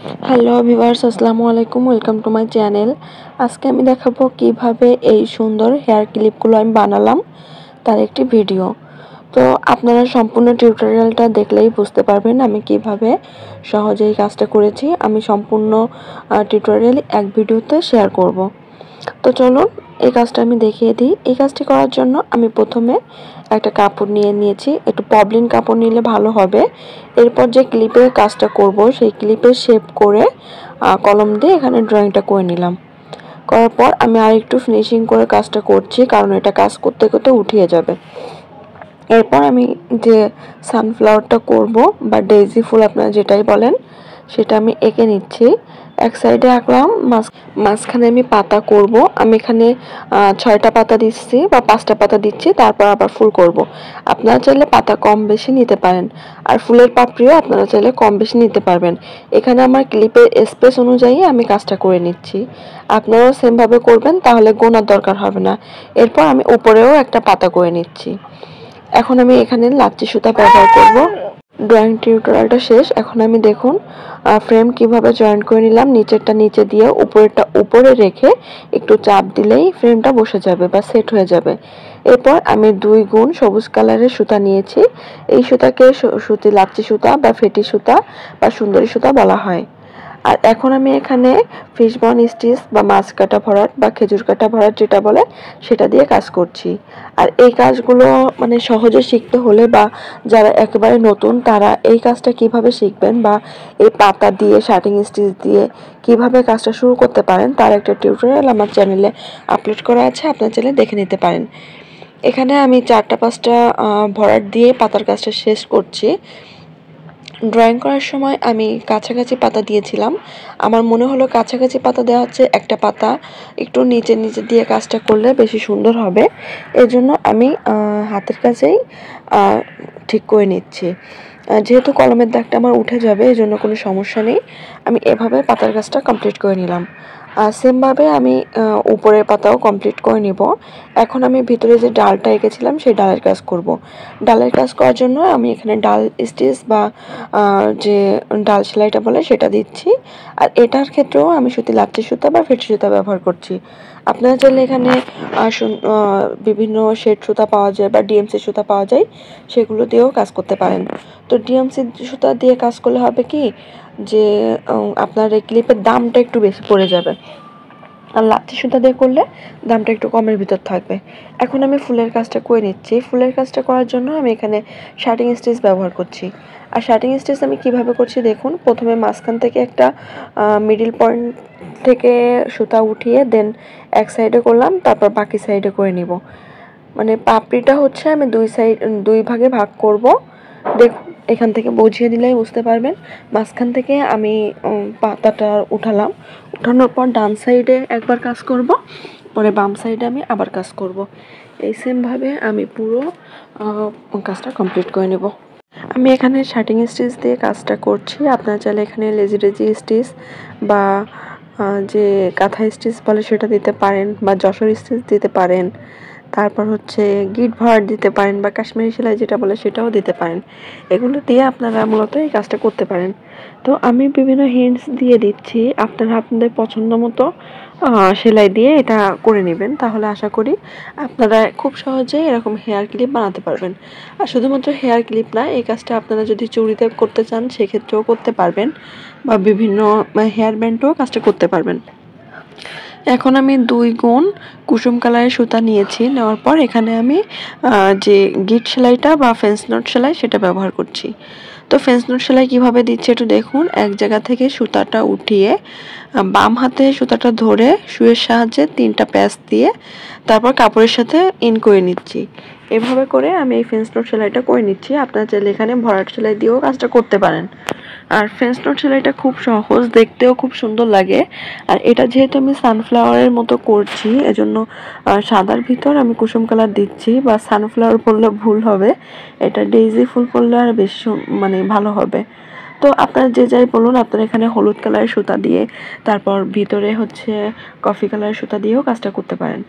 Hello viewers, আসসালামু আলাইকুম। Welcome to my channel. আজকে আমি দেখাবো কিভাবে এই সুন্দর হেয়ার ক্লিপগুলো আমি বানালাম তার একটি ভিডিও। তো আপনারা সম্পূর্ণ টিউটোরিয়ালটা দেখলেই বুঝতে পারবেন আমি কিভাবে সহজে এই কাজটা করেছি। আমি সম্পূর্ণ টিউটোরিয়াল এক ভিডিওতে শেয়ার করব। তো চলুন এই কাজটা আমি দেখিয়ে দিই। এই কাজটি করার জন্য আমি প্রথমে একটা কাপড় নিয়ে নিয়েছি, একটু পপলিন কাপড় নিলে ভালো হবে। এরপর যে ক্লিপের কাজটা করব সেই ক্লিপের শেপ করে কলম দিয়ে এখানে ড্রয়িংটা করে নিলাম। করার পর আমি আরেকটু ফিনিশিং করে কাজটা করছি, কারণ এটা কাজ করতে করতে উঠিয়ে যাবে। এরপর আমি যে সানফ্লাওয়ারটা করব বা ডেইজি ফুল আপনারা যেটাই বলেন সেটা আমি এঁকে নিচ্ছি। এক সাইডে আঁকলাম, মাঝখানে আমি পাতা করব। আমি এখানে 6টা পাতা দিচ্ছি বা 5টা পাতা দিচ্ছি, তারপর আবার ফুল করব। আপনারা চাইলে পাতা কম বেশি নিতে পারেন, আর ফুলের পাপড়িও আপনারা চাইলে কম বেশি নিতে পারবেন। এখানে আমার ক্লিপের স্পেস অনুযায়ী আমি কাজটা করে নিচ্ছি। আপনারাও সেমভাবে করবেন, তাহলে গোনার দরকার হবে না। এরপর আমি উপরেও একটা পাতা করে নিচ্ছি। এখন আমি এখানে লাচ্ছি সুতা ব্যবহার করব। ড্রয়িং টিউটোরিয়ালটা শেষ। এখন আমি দেখুন ফ্রেম কিভাবে জয়েন্ট করে নিলাম। নিচেরটা নিচে দিয়ে উপরেরটা উপরে রেখে একটু চাপ দিলেই ফ্রেমটা বসে যাবে বা সেট হয়ে যাবে। এরপর আমি 2 গুণ সবুজ কালারের সুতা নিয়েছি। এই সুতাকে সুতি লাচ্ছি সুতা বা ফেটি সুতা বা সুন্দরী সুতা বলা হয়। আর এখন আমি এখানে ফিশবন স্টিচ বা মাছ কাটা ভরাট বা খেজুর কাটা ভরাট যেটা বলে সেটা দিয়ে কাজ করছি। আর এই কাজগুলো মানে সহজে শিখতে হলে বা যারা একেবারে নতুন তারা এই কাজটা কিভাবে শিখবেন বা এই পাতা দিয়ে শার্টিং স্টিচ দিয়ে কিভাবে কাজটা শুরু করতে পারেন তার একটা টিউটোরিয়াল আমার চ্যানেলে আপলোড করা আছে, আপনারা চাইলে দেখে নিতে পারেন। এখানে আমি 4টা 5টা ভরাট দিয়ে পাতার কাজটা শেষ করছি। ড্রয়িং করার সময় আমি কাছাকাছি পাতা দিয়েছিলাম। আমার মনে হলো কাছাকাছি পাতা দেওয়া হচ্ছে, একটা পাতা একটু নিচে নিচে দিয়ে কাজটা করলে বেশি সুন্দর হবে। এজন্য আমি হাতের কাছেই ঠিক করে নিচ্ছি। যেহেতু কলমের দাগটা আমার উঠে যাবে, এজন্য কোনো সমস্যা নেই। আমি এভাবে পাতার কাজটা কমপ্লিট করে নিলাম। সেমভাবে আমি উপরের পাতাও কমপ্লিট করে নিব। এখন আমি ভিতরে যে ডালটা এঁকেছিলাম সেই ডালের কাজ করব। ডালের কাজ করার জন্য আমি এখানে ডাল স্টিচ বা যে ডাল সেলাইটা বলে সেটা দিচ্ছি। আর এটার ক্ষেত্রেও আমি সুতি লাচ্ছি সুতা বা ফেটি সুতা ব্যবহার করছি। আপনারা চাইলে এখানে বিভিন্ন শেড সুতা পাওয়া যায় বা ডিএমসি সুতা পাওয়া যায়, সেগুলো দিয়েও কাজ করতে পারেন। তো ডিএমসি সুতা দিয়ে কাজ করলে হবে কি যে আপনার এই ক্লিপের দামটা একটু বেশি পড়ে যাবে, আর লাচ্ছি সুতা দিয়ে করলে দামটা একটু কমের ভিতর থাকবে। এখন আমি ফুলের কাজটা করে নিচ্ছি। ফুলের কাজটা করার জন্য আমি এখানে শার্টিং স্টিচ ব্যবহার করছি। আর শার্টিং স্টিচ আমি কিভাবে করছি দেখুন। প্রথমে মাঝখান থেকে একটা মিডল পয়েন্ট থেকে সুতা উঠিয়ে দেন এক সাইডে করলাম, তারপর বাকি সাইডে করে নিব। মানে পাপড়িটা হচ্ছে আমি দুই ভাগে ভাগ করব। দেখুন এখান থেকে বুঝিয়ে দিলেই বুঝতে পারবেন। মাঝখান থেকে আমি পাতাটা উঠালাম, উঠানোর পর ডান সাইডে একবার কাজ করব, পরে বাম সাইডে আমি আবার কাজ করব। এই সেমভাবে আমি পুরো কাজটা কমপ্লিট করে নেব। আমি এখানে শার্টিং স্টিচ দিয়ে কাজটা করছি। আপনারা চাইলে এখানে লেজি স্টিচ বা যে কাঁথা স্টিচ বলে সেটা দিতে পারেন, বা যশোর স্টিচ দিতে পারেন। তারপর হচ্ছে গিট ভরাট দিতে পারেন বা কাশ্মীরি সেলাই যেটা বলে সেটাও দিতে পারেন। এগুলো দিয়ে আপনারা মূলত এই কাজটা করতে পারেন। তো আমি বিভিন্ন হিন্টস দিয়ে দিচ্ছি, আপনারা আপনাদের পছন্দ মতো সেলাই দিয়ে এটা করে নেবেন। তাহলে আশা করি আপনারা খুব সহজেই এরকম হেয়ার ক্লিপ বানাতে পারবেন। আর শুধুমাত্র হেয়ার ক্লিপ না, এই কাজটা আপনারা যদি চুড়িতে করতে চান সেক্ষেত্রেও করতে পারবেন, বা বিভিন্ন হেয়ার ব্যান্ডেও কাজটা করতে পারবেন। এখন আমি 2 গুণ কুসুম কালারের সুতা নিয়েছি। নেওয়ার পর এখানে আমি যে গিট সেলাইটা বা ফেন্স নট সেলাই সেটা ব্যবহার করছি। তো ফেন্স নট সেলাই কীভাবে দিচ্ছে একটু দেখুন। এক জায়গা থেকে সুতাটা উঠিয়ে বাম হাতে সুতাটা ধরে সুইয়ের সাহায্যে 3টা প্যাচ দিয়ে তারপর কাপড়ের সাথে ইন করে নিচ্ছি। এভাবে করে আমি এই ফেন্স নট সেলাইটা করে নিচ্ছি। আপনারা চাইলে এখানে ভরাট সেলাই দিয়েও কাজটা করতে পারেন। আর ফেন্স নট সেলাইটা খুব সহজ, দেখতেও খুব সুন্দর লাগে। আর এটা যেহেতু আমি সানফ্লাওয়ারের মতো করছি, এজন্য সাদার ভিতর আমি কুসুম কালার দিচ্ছি, বা সানফ্লাওয়ার বললে ভুল হবে, এটা ডেইজি ফুল করলে আর বেশি মানে ভালো হবে। তো আপনারা যে যাই বলুন, আপনারা এখানে হলুদ কালারের সুতা দিয়ে তারপর ভিতরে হচ্ছে কফি কালারের সুতা দিয়েও কাজটা করতে পারেন।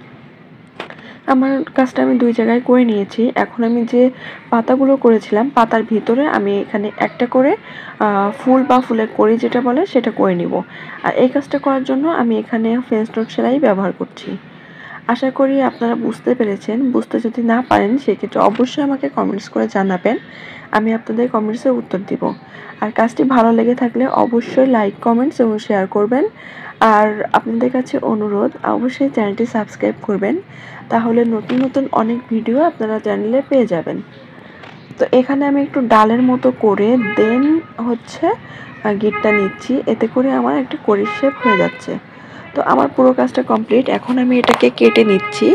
আমার কাজটা আমি 2 জায়গায় করে নিয়েছি। এখন আমি যে পাতাগুলো করেছিলাম পাতার ভিতরে আমি এখানে একটা করে ফুল বা ফুলের কড়ি যেটা বলে সেটা করে নিব। আর এই কাজটা করার জন্য আমি এখানে ফ্রেঞ্চ নট সেলাই ব্যবহার করছি। আশা করি আপনারা বুঝতে পেরেছেন। বুঝতে যদি না পারেন সেক্ষেত্রে অবশ্যই আমাকে কমেন্টস করে জানাবেন। আমি আপনাদের কমেন্টসের উত্তর দিব। আর কাজটি ভালো লেগে থাকলে অবশ্যই লাইক, কমেন্টস এবং শেয়ার করবেন। আর আপনাদের কাছে অনুরোধ অবশ্যই চ্যানেলটি সাবস্ক্রাইব করবেন। তাহলে নতুন নতুন অনেক ভিডিও আপনারা চ্যানেলে পেয়ে যাবেন। তো এখানে আমি একটু ডালের মতো করে দেন হচ্ছে গিঁটটা নিচ্ছি। এতে করে আমার একটা কড়ির শেপ হয়ে যাচ্ছে। তো আমার পুরো কাজটা কমপ্লিট। এখন আমি এটাকে কেটে নিচ্ছি।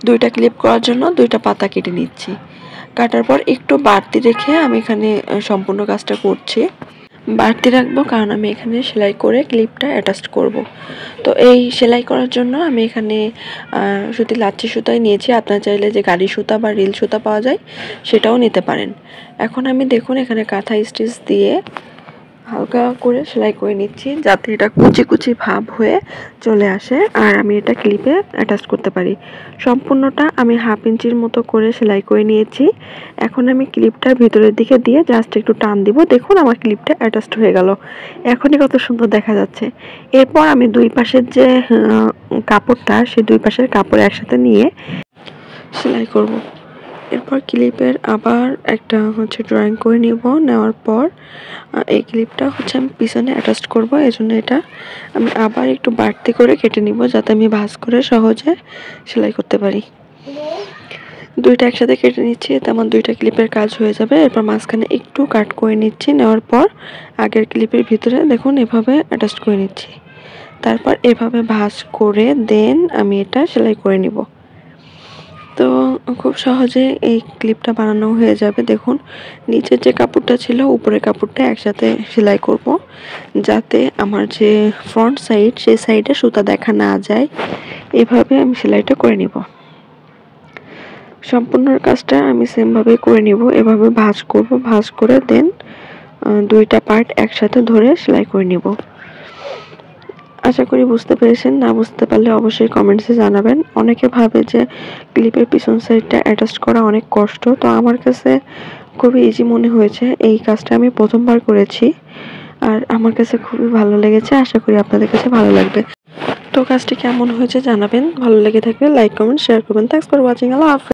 2টা ক্লিপ করার জন্য 2টা পাতা কেটে নিচ্ছি। কাটার পর একটু বাড়তি রেখে আমি এখানে সম্পূর্ণ কাজটা করছি। বাড়তি রাখবো কারণ আমি এখানে সেলাই করে ক্লিপটা অ্যাটাচ করব। তো এই সেলাই করার জন্য আমি এখানে সুতি লাচ্ছি সুতাই নিয়েছি। আপনারা চাইলে যে গাড়ি সুতা বা রিল সুতা পাওয়া যায় সেটাও নিতে পারেন। এখন আমি দেখুন এখানে কাঁথা স্টিচ দিয়ে হালকা করে সেলাই করে নিচ্ছি যাতে এটা কুচি কুচি ভাব হয়ে চলে আসে আর আমি এটা ক্লিপে অ্যাটাচ করতে পারি। সম্পূর্ণটা আমি 1/2 ইঞ্চির মতো করে সেলাই করে নিয়েছি। এখন আমি ক্লিপটা ভিতরের দিকে দিয়ে জাস্ট একটু টান দিব। দেখুন আমার ক্লিপটা অ্যাটাচড হয়ে গেল। এখনই কত সুন্দর দেখা যাচ্ছে। এরপর আমি 2 পাশের যে কাপড়টা সেই 2 পাশের কাপড় একসাথে নিয়ে সেলাই করব। এরপর ক্লিপের আবার একটা হচ্ছে ড্রয়িং করে নিব। নেওয়ার পর এই ক্লিপটা হচ্ছে আমি পিছনে অ্যাটাচ করব। এজন্য এটা আমি আবার একটু বাড়তি করে কেটে নিব যাতে আমি ভাঁজ করে সহজে সেলাই করতে পারি। 2টা একসাথে কেটে নিচ্ছি এতে আমার 2টা ক্লিপের কাজ হয়ে যাবে। এরপর মাঝখানে একটু কাট করে নিচ্ছি। নেওয়ার পর আগের ক্লিপের ভিতরে দেখুন এভাবে অ্যাটাচ করে নিচ্ছি। তারপর এভাবে ভাঁজ করে দেন আমি এটা সেলাই করে নিব। তো খুব সহজে এই ক্লিপটা বানানো হয়ে যাবে। দেখুন নিচের যে কাপড়টা ছিল উপরের কাপড়টা একসাথে সেলাই করব যাতে আমার যে ফ্রন্ট সাইড সেই সাইডে সুতা দেখা না যায়। এভাবে আমি সেলাইটা করে নিব। সম্পূর্ণ কাজটা আমি সেম ভাবে করে নিব। এভাবে ভাঁজ করব, ভাঁজ করে দেন 2টা পার্ট একসাথে ধরে সেলাই করে নিব। আশা করি বুঝতে পেরেছেন। না বুঝতে পারলে অবশ্যই কমেন্টসে জানাবেন। অনেকে ভাবে যে ক্লিপের পিছন সাইডটা অ্যাটাচ করা অনেক কষ্ট। তো আমার কাছে খুবই ইজি মনে হয়েছে। এই কাজটা আমি প্রথমবার করেছি আর আমার কাছে খুবই ভালো লেগেছে। আশা করি আপনাদের কাছে ভালো লাগবে। তো কাজটি কেমন হয়েছে জানাবেন। ভালো লেগে থাকলে লাইক, কমেন্ট, শেয়ার করবেন। Thanks for watching. আল্লাহ হাফেজ।